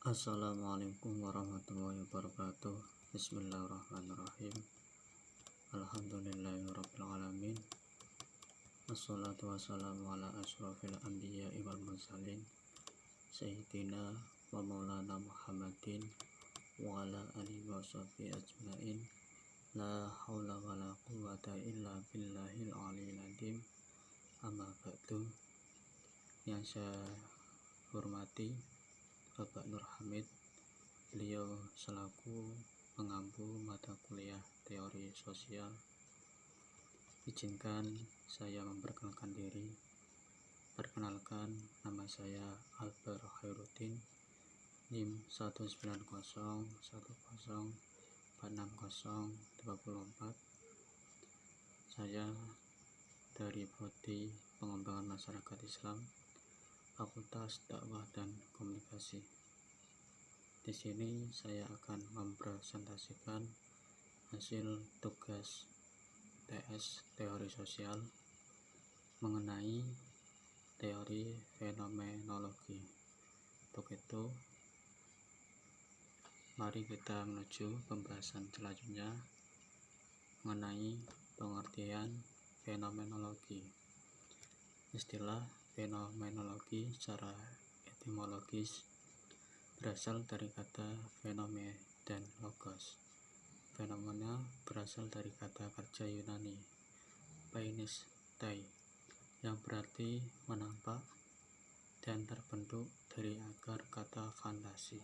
Assalamualaikum warahmatullahi wabarakatuh. Bismillahirrahmanirrahim. Alhamdulillahirrabbilalamin. Assalatu wassalamu ala ashrafil anbiya'i wal mursalin Sayyidina wa maulana Muhammadin wa ala alihi wa sahbihi ajma'in. La hawla wa la quwwata illa billahil aliyil azim. Amma ba'du. Yang saya hormati Bapak Nur Hamid, beliau selaku pengampu mata kuliah teori sosial. Izinkan saya memperkenalkan diri. Perkenalkan, nama saya Albert Khairuddin, NIM 19010404624. Saya dari Prodi Pengembangan Masyarakat Islam, Fakultas Dakwah dan Komunikasi. Di sini saya akan mempresentasikan hasil tugas TS Teori Sosial mengenai teori fenomenologi. Untuk itu, mari kita menuju pembahasan selanjutnya mengenai pengertian fenomenologi. Istilah fenomenologi secara etimologis berasal dari kata fenome dan logos. Fenomena berasal dari kata kerja Yunani painistai yang berarti menampak dan terbentuk dari akar kata fantasi,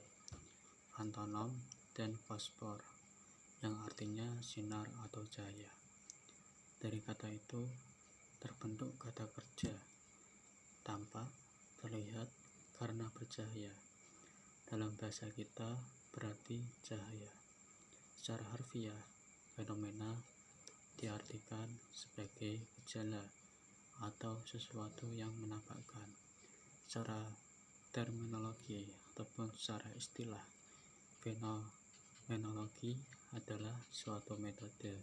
fantonom, dan fosfor yang artinya sinar atau cahaya. Dari kata itu terbentuk kata kerja, tampak, terlihat karena bercahaya. Dalam bahasa kita berarti cahaya. Secara harfiah, fenomena diartikan sebagai gejala atau sesuatu yang menampakkan. Secara terminologi ataupun secara istilah, fenomenologi adalah suatu metode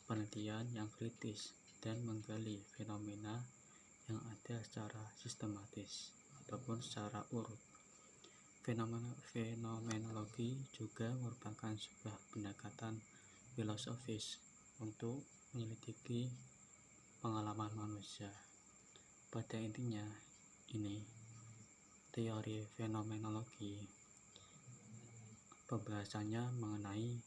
penelitian yang kritis dan menggali fenomena yang ada secara sistematis ataupun secara urut. Fenomenologi juga merupakan sebuah pendekatan filosofis untuk menyelidiki pengalaman manusia. Pada intinya, ini teori fenomenologi pembahasannya mengenai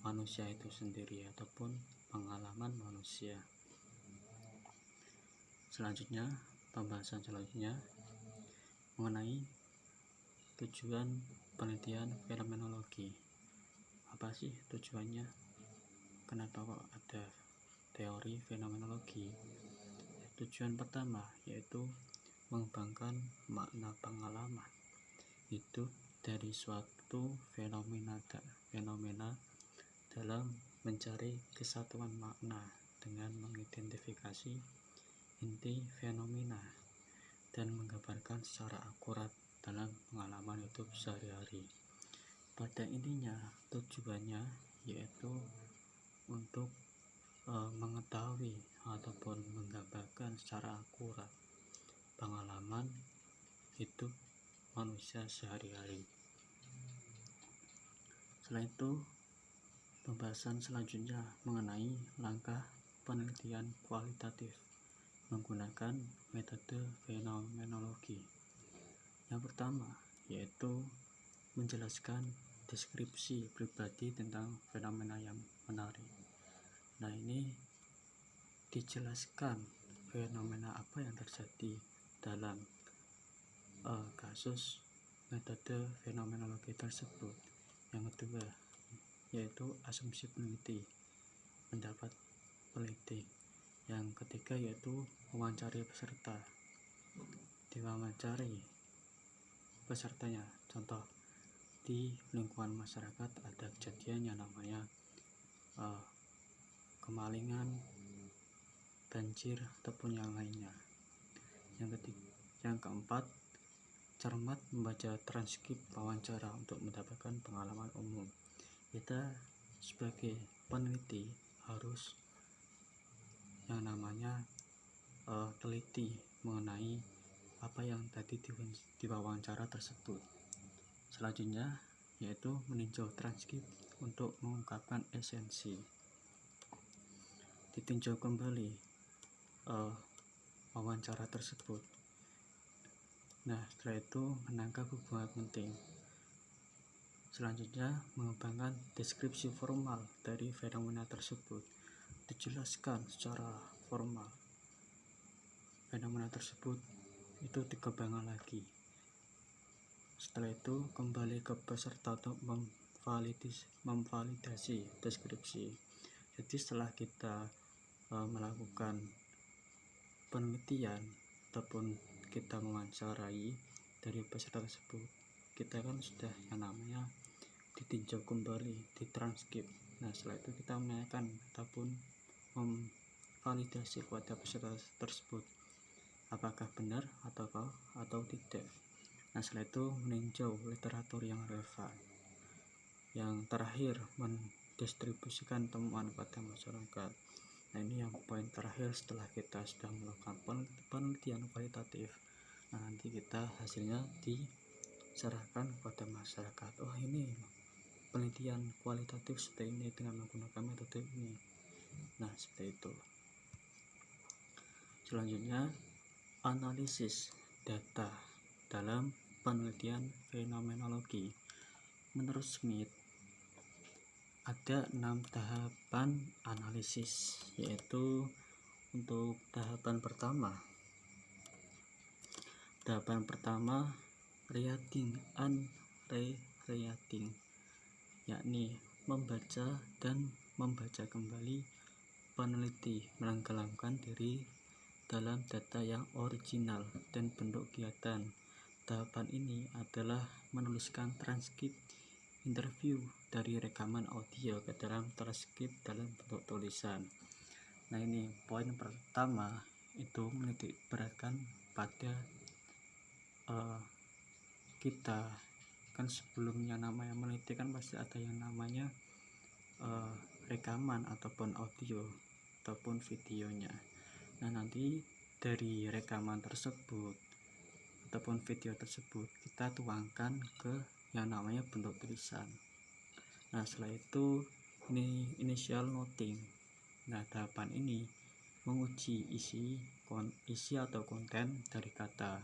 manusia itu sendiri ataupun pengalaman manusia. Selanjutnya, pembahasan selanjutnya mengenai tujuan penelitian fenomenologi. Apa sih tujuannya? Kenapa kok ada teori fenomenologi? Tujuan pertama yaitu mengembangkan makna pengalaman hidup dari suatu fenomena dalam mencari kesatuan makna dengan mengidentifikasi inti fenomena dan menggambarkan secara akurat dalam pengalaman hidup sehari-hari. Pada intinya, tujuannya yaitu untuk mengetahui ataupun menggambarkan secara akurat pengalaman hidup manusia sehari-hari. Selain itu, pembahasan selanjutnya mengenai langkah penelitian kualitatif menggunakan metode fenomenologi. Yang pertama yaitu menjelaskan deskripsi pribadi tentang fenomena yang menarik. Nah, ini dijelaskan fenomena apa yang terjadi dalam kasus metode fenomenologi tersebut. Yang kedua yaitu asumsi peneliti, pendapat peneliti. Yang ketiga yaitu wawancari peserta. Diwawancari pesertanya, contoh di lingkungan masyarakat ada kejadian yang namanya kemalingan, banjir, ataupun yang lainnya. Yang keempat, cermat membaca transkrip wawancara untuk mendapatkan pengalaman umum. Kita sebagai peneliti harus yang namanya teliti mengenai apa yang tadi diwawancara tersebut. Selanjutnya yaitu meninjau transkrip untuk mengungkapkan esensi. Ditinjau kembali wawancara tersebut. Nah, setelah itu menangkap hubungan penting. Selanjutnya mengembangkan deskripsi formal dari fenomena tersebut. Dijelaskan secara formal fenomena tersebut, itu dikembangkan lagi. Setelah itu kembali ke peserta untuk memvalidasi deskripsi. Jadi setelah kita melakukan penelitian ataupun kita mewawancarai dari peserta tersebut, kita kan sudah yang namanya ditinjau kembali, ditranskrip. Nah, setelah itu kita menanyakan ataupun memvalidasi kepada peserta tersebut apakah benar atau tidak. Nah, setelah itu meninjau literatur yang relevan. Yang terakhir, mendistribusikan temuan pada masyarakat. Nah, ini yang poin terakhir setelah kita sudah melakukan penelitian kualitatif. Nah, nanti kita hasilnya diserahkan kepada masyarakat. Oh, ini penelitian kualitatif seperti ini dengan menggunakan metode ini. Nah, seperti itu. Selanjutnya, analisis data dalam penelitian fenomenologi. Menurut Smith, ada 6 tahapan analisis, yaitu untuk tahapan pertama reading and re-reading, yakni membaca dan membaca kembali. Peneliti menenggelamkan diri dalam data yang original dan bentuk kegiatan. Tahapan ini adalah menuliskan transkrip interview dari rekaman audio ke dalam transkrip dalam bentuk tulisan. Nah, ini poin pertama, itu menitik beratkan pada kita kan sebelumnya namanya meneliti kan pasti ada yang namanya rekaman ataupun audio ataupun videonya. Nah, nanti dari rekaman tersebut ataupun video tersebut kita tuangkan ke yang namanya bentuk tulisan. Nah, setelah itu ini initial noting. Nah, tahapan ini menguji isi atau konten dari kata,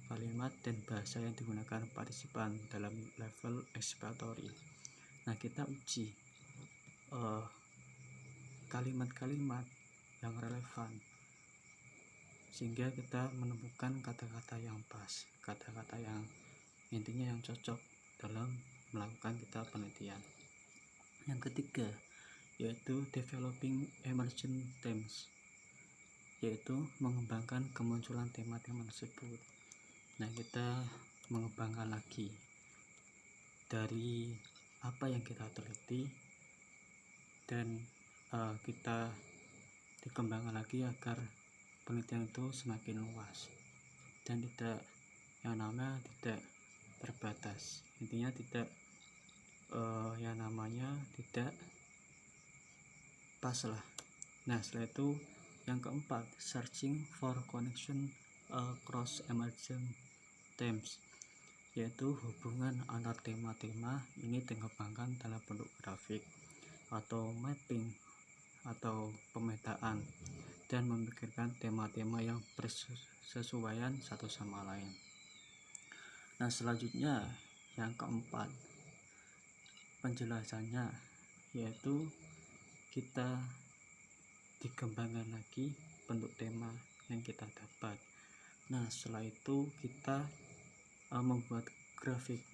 kalimat, dan bahasa yang digunakan partisipan dalam level exploratory. Nah, kita uji kalimat-kalimat yang relevan sehingga kita menemukan kata-kata yang pas, kata-kata yang intinya yang cocok dalam melakukan kita penelitian. Yang ketiga yaitu developing emergent themes, yaitu mengembangkan kemunculan tema-tema tersebut. Nah, kita mengembangkan lagi dari apa yang kita teliti dan kita dikembangkan lagi agar penelitian itu semakin luas dan tidak yang namanya tidak terbatas. Intinya tidak yang namanya tidak pas lah. Nah, setelah itu yang keempat, searching for connection across emerging themes, yaitu hubungan antar tema-tema ini dikembangkan dalam bentuk grafik atau mapping atau pemetaan dan memikirkan tema-tema yang bersesuaian satu sama lain. Nah, selanjutnya yang keempat, penjelasannya yaitu kita dikembangkan lagi bentuk tema yang kita dapat. Nah, setelah itu kita membuat grafik,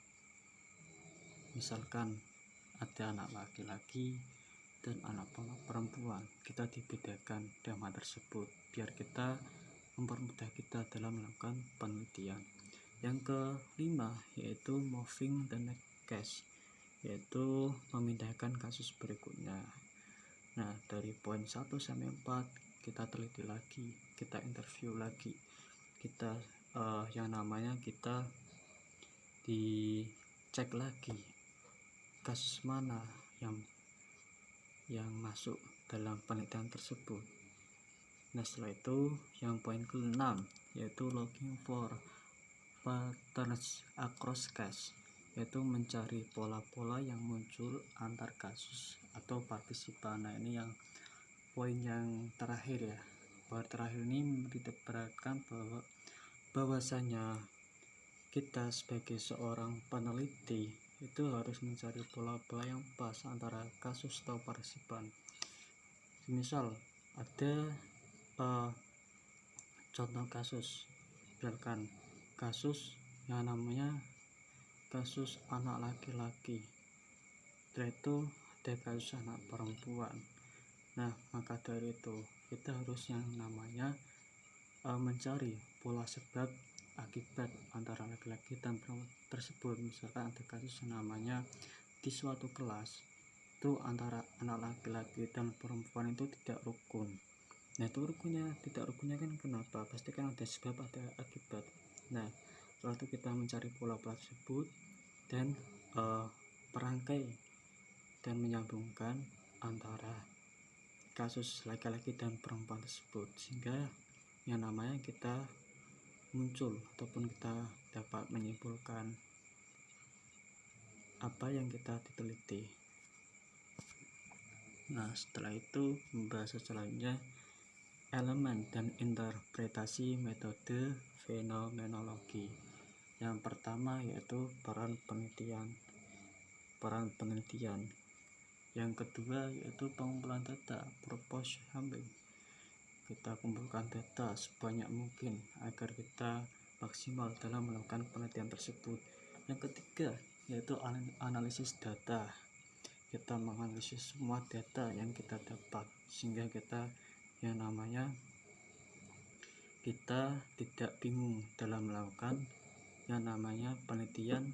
misalkan ada anak laki-laki dan anak perempuan, kita dibedakan tema tersebut biar kita mempermudah kita dalam melakukan penelitian. Yang kelima yaitu moving the next case, yaitu memindahkan kasus berikutnya. Nah, dari poin 1 sampai 4 kita teliti lagi, kita interview lagi, kita yang namanya kita dicek lagi kasus mana yang masuk dalam penelitian tersebut. Nah, setelah itu yang poin ke-6 yaitu looking for patterns across case, yaitu mencari pola-pola yang muncul antar kasus atau partisipan. Nah, ini yang poin yang terakhir ya. Poin terakhir ini ditebarkan bahwasanya kita sebagai seorang peneliti itu harus mencari pola-pola yang pas antara kasus atau partisipan. Misal ada contoh kasus, misalkan kasus yang namanya kasus anak laki-laki, setelah itu ada kasus anak perempuan. Nah, maka dari itu kita harus yang namanya mencari pola sebab akibat antara laki-laki dan perempuan tersebut. Misalkan ada kasus yang namanya di suatu kelas itu antara anak laki-laki dan perempuan itu tidak rukun. Nah, itu tidak rukunnya kan kenapa? Pasti kan ada sebab, ada akibat. Nah, setelah itu kita mencari pola-pola tersebut dan merangkai dan menyambungkan antara kasus laki-laki dan perempuan tersebut, sehingga yang namanya kita muncul ataupun kita dapat menyimpulkan apa yang kita teliti. Nah, setelah itu membahas selanjutnya elemen dan interpretasi metode fenomenologi. Yang pertama yaitu peran penelitian. Yang kedua yaitu pengumpulan data, purpose sampling. Kita kumpulkan data sebanyak mungkin agar kita maksimal dalam melakukan penelitian tersebut. Yang ketiga yaitu analisis data. Kita menganalisis semua data yang kita dapat sehingga kita yang namanya kita tidak bingung dalam melakukan yang namanya penelitian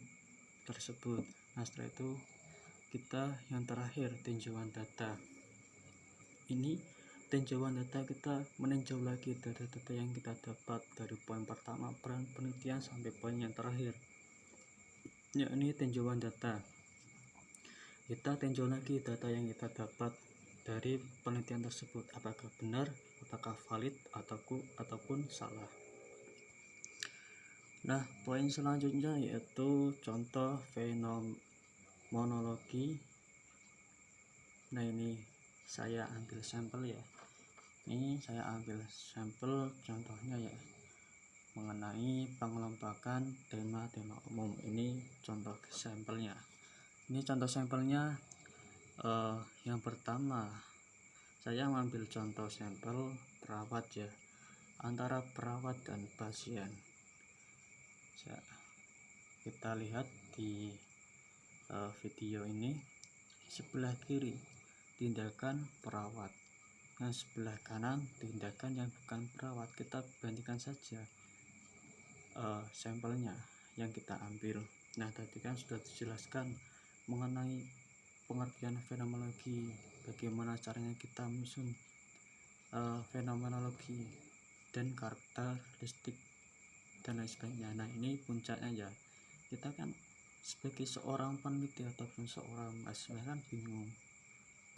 tersebut. Nah, setelah itu kita yang terakhir tinjauan data. Ini tinjauan data, kita meninjau lagi data-data yang kita dapat dari poin pertama peran penelitian sampai poin yang terakhir, yakni tinjauan data. Kita tinjau lagi data yang kita dapat dari penelitian tersebut, apakah benar, apakah valid ataupun salah. Nah, poin selanjutnya yaitu contoh fenomenologi. Nah, ini saya ambil sampel ya. Ini saya ambil sampel contohnya ya, mengenai pengelompokan tema-tema umum. Ini contoh sampelnya. Ini contoh sampelnya. Yang pertama saya mengambil contoh sampel perawat ya, antara perawat dan pasien. Kita lihat di video ini, sebelah kiri tindakan perawat, nah sebelah kanan tindakan yang bukan perawat. Kita bandingkan saja sampelnya yang kita ambil. Nah, tadi kan sudah dijelaskan mengenai pengertian fenomenologi, bagaimana caranya kita menyusun fenomenologi dan karakteristik dan lain sebagainya. Nah, ini puncaknya ya, kita kan sebagai seorang peneliti ataupun seorang mahasiswa kan bingung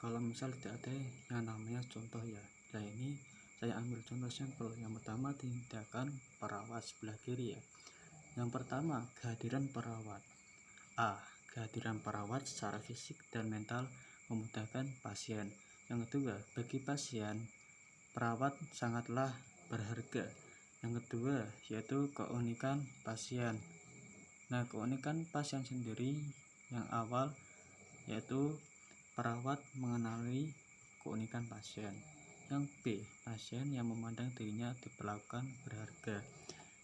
kalau misal tidak ada yang namanya contoh ya. Nah, ini saya ambil contoh sampel. Yang pertama tindakan perawat sebelah kiri ya. Yang pertama, kehadiran perawat. A. Kehadiran perawat secara fisik dan mental memudahkan pasien. Yang kedua, bagi pasien perawat sangatlah berharga. Yang kedua yaitu keunikan pasien. Nah, keunikan pasien sendiri yang awal yaitu perawat mengenali keunikan pasien. Yang B, pasien yang memandang dirinya diperlakukan berharga.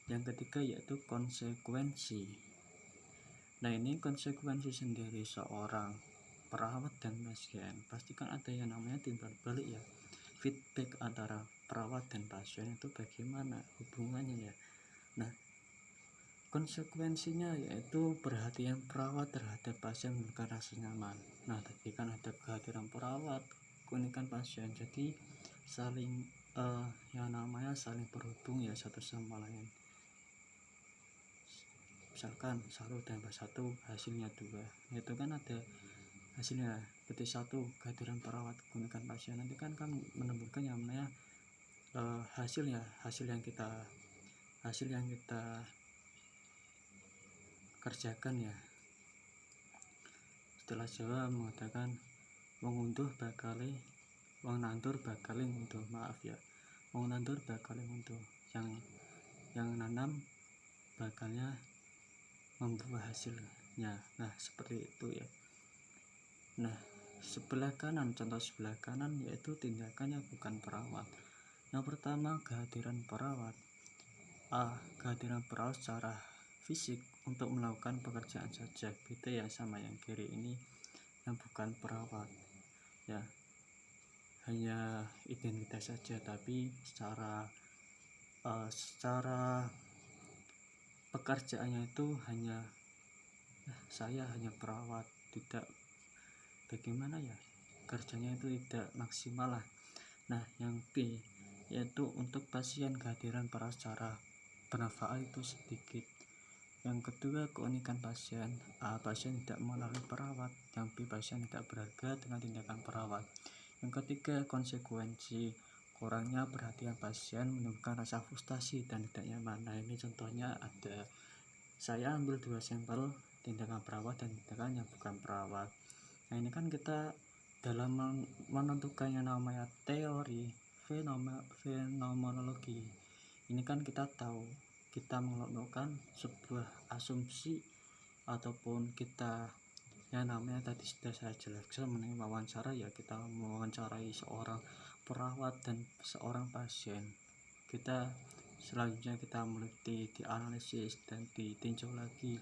Yang ketiga yaitu konsekuensi. Nah, ini konsekuensi sendiri seorang perawat dan pasien, pastikan ada yang namanya timbal balik ya. Feedback antara perawat dan pasien itu bagaimana hubungannya ya. Nah, konsekuensinya yaitu perhatian perawat terhadap pasien memberikan rasa nyaman. Nah, tadi kan ada kehadiran perawat, keunikan pasien, jadi saling yang namanya saling berhubung ya satu sama lain. Misalkan 1 tambah 1 hasilnya 2, itu kan ada hasilnya berarti 1 kehadiran perawat, keunikan pasien, nanti kan menembulkan yang namanya hasil yang kita kerjakan ya. istilah Jawa mengatakan wong unduh bakale wong nandur bakale ngunduh, maaf ya, wong nandur bakale ngunduh, yang nanam bakalnya membuah hasilnya. Nah, seperti itu ya. Nah, contoh sebelah kanan yaitu tindakannya bukan perawat. Yang pertama, kehadiran perawat. Kehadiran perawat secara fisik untuk melakukan pekerjaan saja. Beda ya sama yang kiri ini yang bukan perawat. Ya, hanya identitas saja, tapi secara pekerjaannya itu saya hanya perawat, tidak bagaimana ya, kerjanya itu tidak maksimal lah. Nah, yang B yaitu untuk pasien, kehadiran perawat secara bermanfaat itu sedikit. Yang kedua, keunikan pasien. Pasien tidak mengenali perawat. Yang B, pasien tidak berharga dengan tindakan perawat. Yang ketiga, konsekuensi. Kurangnya perhatian pasien menimbulkan rasa frustasi dan tidak nyaman. Nah, ini contohnya ada, saya ambil 2 sampel tindakan perawat dan tindakan yang bukan perawat. Nah, ini kan kita dalam menentukan yang namanya teori fenomenologi. Ini kan kita tahu, kita melakukan sebuah asumsi ataupun kita yang namanya tadi sudah saya jelaskan mengenai wawancara ya, kita mewawancarai seorang perawat dan seorang pasien. Kita selanjutnya kita meneliti, dianalisis dan ditinjau lagi.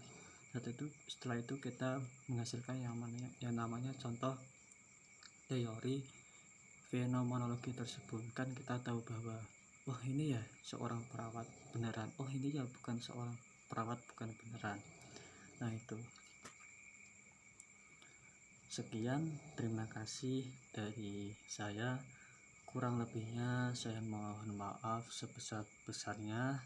Setelah itu kita menghasilkan yang namanya contoh teori fenomenologi tersebut. Kan kita tahu bahwa oh ini ya seorang perawat beneran, oh ini ya bukan seorang perawat bukan beneran. Nah, itu sekian, terima kasih dari saya. Kurang lebihnya saya mohon maaf sebesar-besarnya.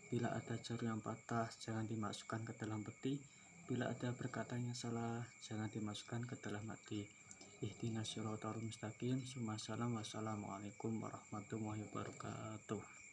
Bila ada jarum yang patah jangan dimasukkan ke dalam peti, bila ada perkataan yang salah jangan dimasukkan ke dalam hati. Ihdinas siratal mustaqim. Wassalamualaikum warahmatullahi wabarakatuh.